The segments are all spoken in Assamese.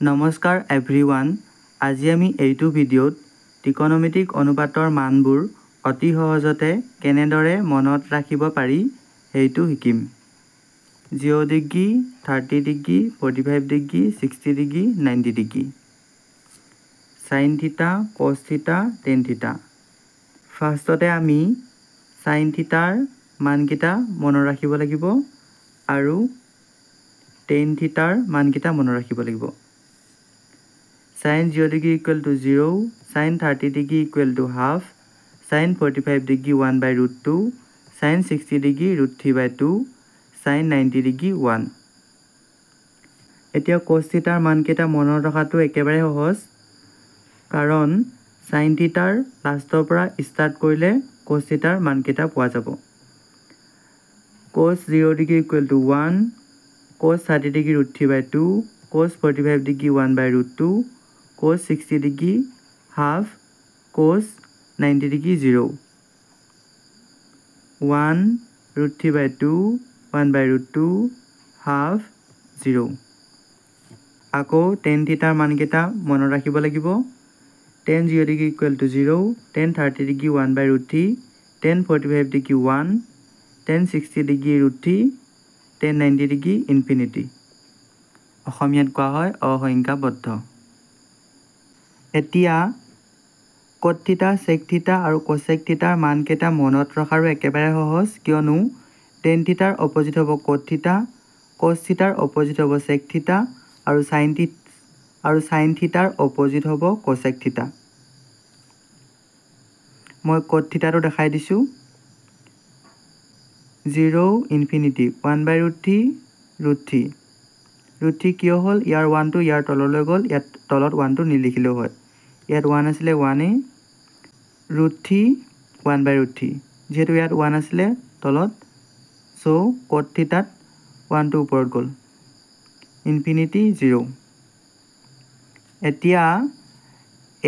নমস্কাৰ এভৰিৱান। আজি আমি এইটো ভিডিঅ'ত ত্ৰিকোণমিতিক অনুপাতৰ মানবোৰ অতি সহজতে কেনেদৰে মনত ৰাখিব পাৰি সেইটো শিকিম। 0 degree, 30 degree, 45 degree, 60 degree, 90 degree. Sine theta, cos theta, tan theta. ফাৰ্ষ্টতে আমি সাইন থিটাৰ মানকেইটা মনত ৰাখিব লাগিব আৰু টেন থিটাৰ মানকেইটা মনত ৰাখিব লাগিব। Sin 0 degree equal to 0, sin 30 degree equal to half, sin 45 degree 1 by root 2, sin 60 degree root 3 by 2, sin 90 degree 1. এতিয়া cos থিটাৰ মানকেইটা মনত ৰখাটো একেবাৰে সহজ, কাৰণ sin থিটাৰ লাষ্টৰ পৰা ষ্টাৰ্ট কৰিলে cos থিটাৰ মানকেইটা পোৱা যাব। cos 0 degree equal to 1, cos 30 degree root 3 by 2, cos 45 degree 1 by root 2, cos 60 degree half, cos 90 degree 0, 1 root 3 by 2, 1 by root 2, half, 0. আকৌ tan থিটাৰ মানকেইটা মনত ৰাখিব লাগিব। tan 0 degree equal to 0, tan 30 degree 1 by root 3, tan 45 degree 1, tan 60 degree root 3, tan 90 degree infinity. অসমীয়াত কোৱা হয় অসংখ্যাবদ্ধ। এতিয়া cot থিটা, sec থিটা আৰু cosec থিটাৰ মানকেইটা মনত ৰখাৰো একেবাৰে সহজ, কিয়নো tan থিটাৰ অপজিট হ'ব cot থিটা, cos থিটাৰ অপজিট হ'ব sec থিটা আৰু sin থিটাৰ অপজিট হ'ব cosec থিটা। মই cot থিটাটো দেখাই দিছোঁ। 0 infinity 1 by root 3 root 3 root 3 কিয় হ'ল? ইয়াৰ 1টো ইয়াৰ তললৈ গ'ল, ইয়াত তলত 1টো নিলিখিলেও হয়। ইয়াত 1 আছিলে 1 root 3 1 by root 3, যিহেতু ইয়াত 1 আছিলে তলত, চ' cot থিটাত 1টো ওপৰত গ'ল, ইনফিনিটি 0। এতিয়া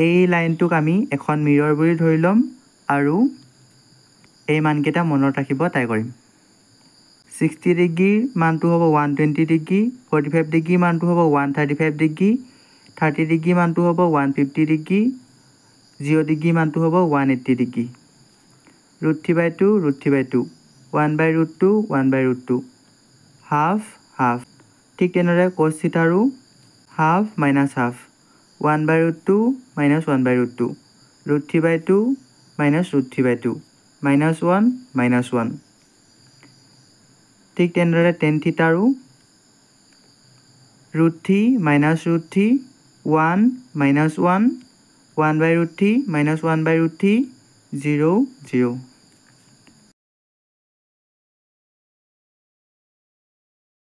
এই লাইনটোক আমি এখন মিৰৰ বুলি ধৰি ল'ম আৰু এই মানকেইটা মনত ৰাখিব ট্ৰাই কৰিম। 60 ডিগ্ৰীৰ মানটো হ'ব 120 ডিগ্ৰী, 45 ডিগ্ৰী মানটো হ'ব 135 ডিগ্ৰী, 30 ডিগ্ৰী মানটো হ'ব 150 ডিগ্ৰী, 0 ডিগ্ৰী মানটো হ'ব 180 degree. root 3 by 2, root 3 by 2, 1 by root 2, 1 by root 2, half, half. ঠিক তেনেদৰে cos থিটাৰো half minus half, 1 by root 2 minus 1 by root 2, root 3 by 2 minus root 3 by 2, minus 1 minus 1. ঠিক তেনেদৰে tan থিটাৰো root 3 minus root 3, 1 minus 1, 1 by root 3 minus 1 by root 3, 0, 0.